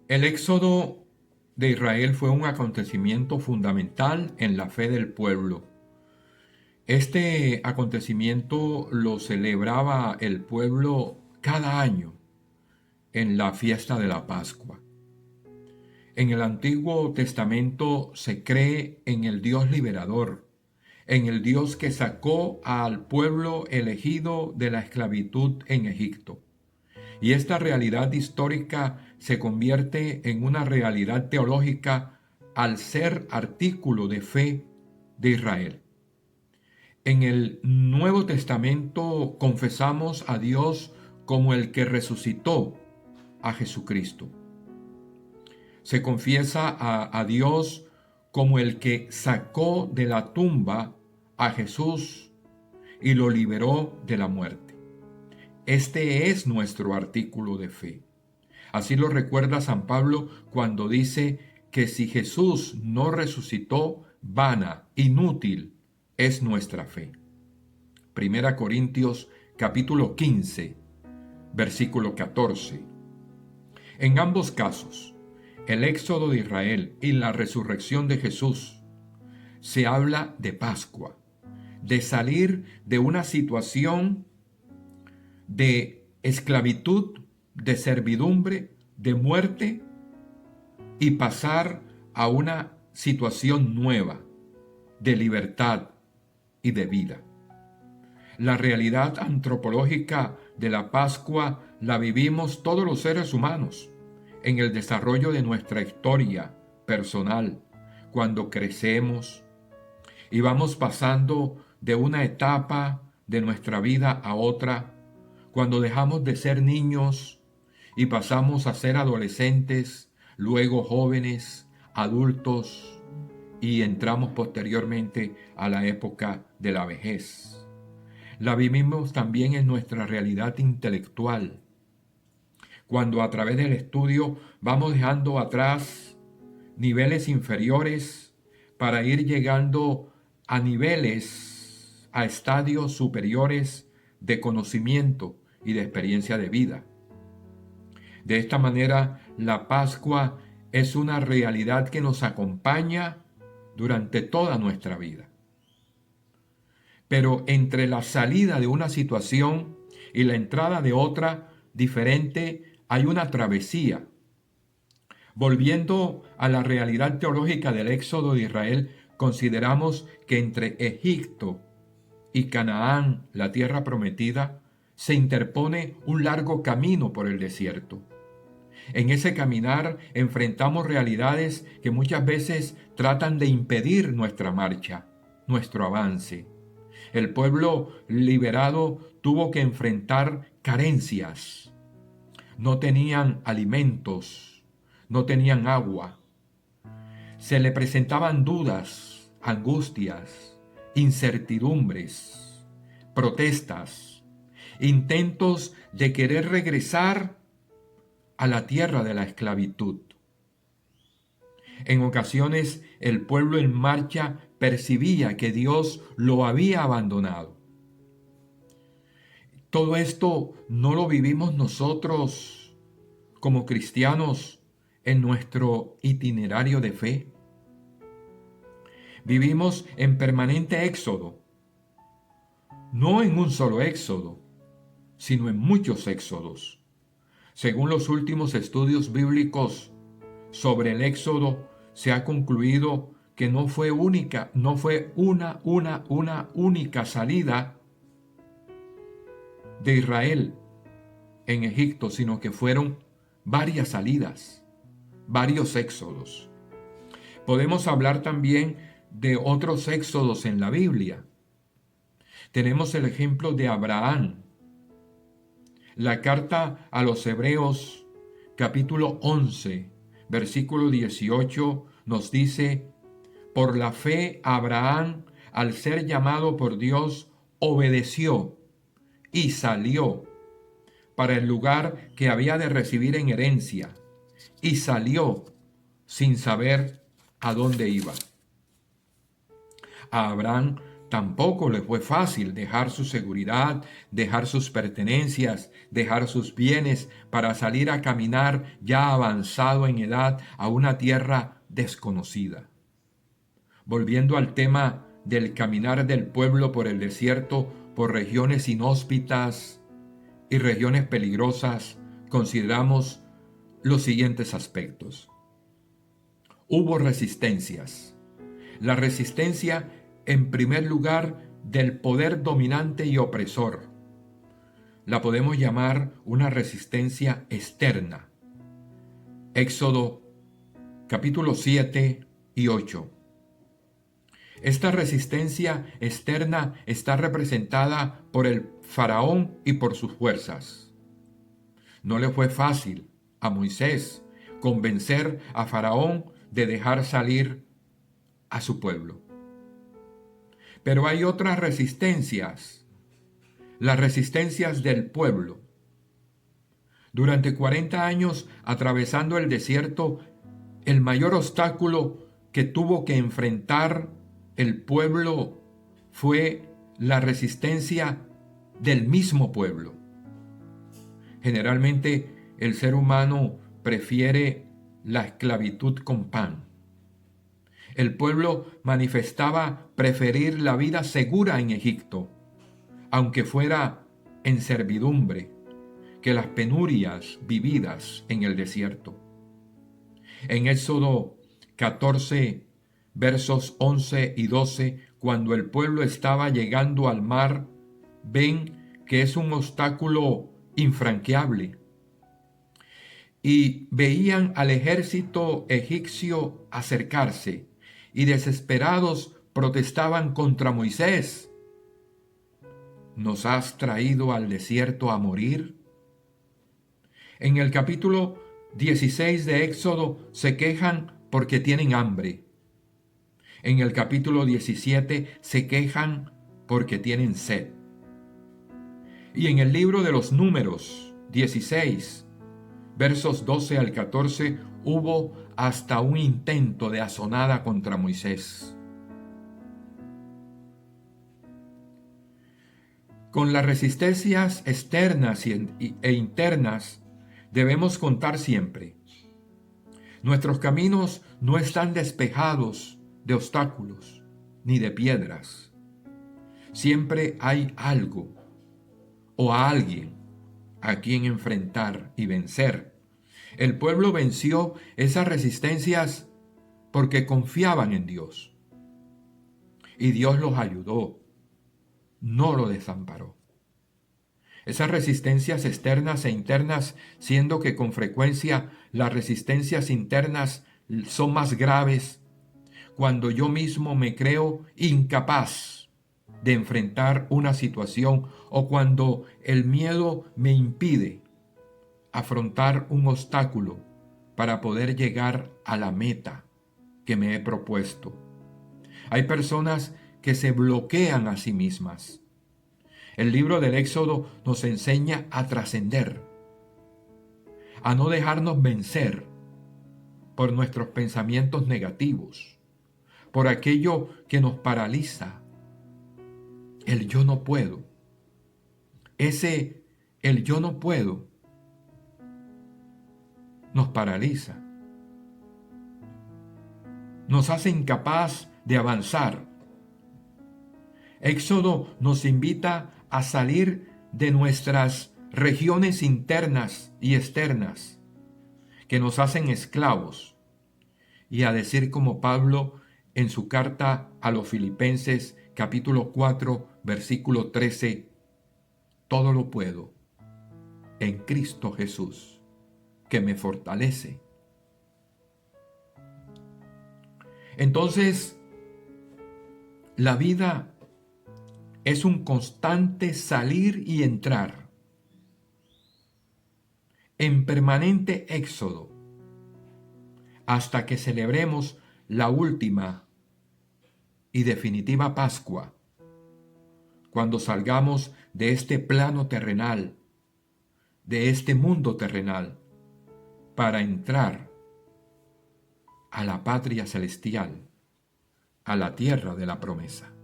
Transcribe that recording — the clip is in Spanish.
El éxodo de Israel fue un acontecimiento fundamental en la fe del pueblo. Este acontecimiento lo celebraba el pueblo cada año en la fiesta de la Pascua. En el Antiguo Testamento se cree en el Dios liberador, en el Dios que sacó al pueblo elegido de la esclavitud en Egipto. Y esta realidad histórica se convierte en una realidad teológica al ser artículo de fe de Israel. En el Nuevo Testamento confesamos a Dios como el que resucitó a Jesucristo. Se confiesa a Dios como el que sacó de la tumba a Jesús y lo liberó de la muerte. Este es nuestro artículo de fe. Así lo recuerda San Pablo cuando dice que si Jesús no resucitó, vana, inútil es nuestra fe. Primera Corintios capítulo 15, versículo 14. En ambos casos, el éxodo de Israel y la resurrección de Jesús, se habla de Pascua, de salir de una situación de esclavitud, de servidumbre, de muerte y pasar a una situación nueva de libertad y de vida. La realidad antropológica de la Pascua la vivimos todos los seres humanos en el desarrollo de nuestra historia personal, cuando crecemos y vamos pasando de una etapa de nuestra vida a otra, cuando dejamos de ser niños y pasamos a ser adolescentes, luego jóvenes, adultos y entramos posteriormente a la época de la vejez. La vivimos también en nuestra realidad intelectual, cuando a través del estudio vamos dejando atrás niveles inferiores para ir llegando a niveles, a estadios superiores de conocimiento y de experiencia de vida. De esta manera, la Pascua es una realidad que nos acompaña durante toda nuestra vida. Pero entre la salida de una situación y la entrada de otra diferente hay una travesía. Volviendo a la realidad teológica del éxodo de Israel, consideramos que entre Egipto y Canaán, la tierra prometida, se interpone un largo camino por el desierto. En ese caminar enfrentamos realidades que muchas veces tratan de impedir nuestra marcha, nuestro avance. El pueblo liberado tuvo que enfrentar carencias. No tenían alimentos, no tenían agua. Se le presentaban dudas, angustias, incertidumbres, protestas, intentos de querer regresar a la tierra de la esclavitud. En ocasiones el pueblo en marcha percibía que Dios lo había abandonado. Todo esto no lo vivimos nosotros como cristianos en nuestro itinerario de fe. Vivimos en permanente éxodo, no en un solo éxodo, sino en muchos éxodos. Según los últimos estudios bíblicos sobre el éxodo, se ha concluido que no fue una única salida de Israel en Egipto, sino que fueron varias salidas, varios éxodos. Podemos hablar también de otros éxodos en la Biblia. Tenemos el ejemplo de Abraham. La carta a los Hebreos, capítulo 11, versículo 18, nos dice: por la fe Abraham, al ser llamado por Dios, obedeció y salió para el lugar que había de recibir en herencia, y salió sin saber a dónde iba. A Abraham Tampoco le fue fácil dejar su seguridad, dejar sus pertenencias, dejar sus bienes para salir a caminar ya avanzado en edad a una tierra desconocida. Volviendo al tema del caminar del pueblo por el desierto, por regiones inhóspitas y regiones peligrosas, consideramos los siguientes aspectos. Hubo resistencias. La resistencia, en primer lugar, del poder dominante y opresor. La podemos llamar una resistencia externa. Éxodo capítulo 7 y 8. Esta resistencia externa está representada por el faraón y por sus fuerzas. No le fue fácil a Moisés convencer a Faraón de dejar salir a su pueblo. Pero hay otras resistencias, las resistencias del pueblo. Durante 40 años atravesando el desierto, el mayor obstáculo que tuvo que enfrentar el pueblo fue la resistencia del mismo pueblo. Generalmente el ser humano prefiere la esclavitud con pan. El pueblo manifestaba preferir la vida segura en Egipto, aunque fuera en servidumbre, que las penurias vividas en el desierto. En Éxodo 14, versos 11 y 12, cuando el pueblo estaba llegando al mar, ven que es un obstáculo infranqueable. Y veían al ejército egipcio acercarse, y desesperados protestaban contra Moisés. ¿Nos has traído al desierto a morir? En el capítulo 16 de Éxodo se quejan porque tienen hambre. En el capítulo 17 se quejan porque tienen sed. Y en el libro de los Números 16, versos 12 al 14, hubo hasta un intento de asonada contra Moisés. Con las resistencias externas e internas debemos contar siempre. Nuestros caminos no están despejados de obstáculos ni de piedras. Siempre hay algo o a alguien a quien enfrentar y vencer. El pueblo venció esas resistencias porque confiaban en Dios. Y Dios los ayudó, no los desamparó. Esas resistencias externas e internas, siendo que con frecuencia las resistencias internas son más graves, cuando yo mismo me creo incapaz de enfrentar una situación o cuando el miedo me impide afrontar un obstáculo para poder llegar a la meta que me he propuesto. Hay personas que se bloquean a sí mismas. El libro del Éxodo nos enseña a trascender, a no dejarnos vencer por nuestros pensamientos negativos, por aquello que nos paraliza. El yo no puedo. El yo no puedo nos paraliza. Nos hace incapaz de avanzar. Éxodo nos invita a salir de nuestras regiones internas y externas que nos hacen esclavos y a decir como Pablo en su carta a los Filipenses capítulo 4 versículo 13, todo lo puedo en Cristo Jesús que me fortalece. Entonces, la vida es un constante salir y entrar, en permanente éxodo, hasta que celebremos la última y definitiva Pascua, cuando salgamos de este plano terrenal, de este mundo terrenal, para entrar a la patria celestial, a la tierra de la promesa.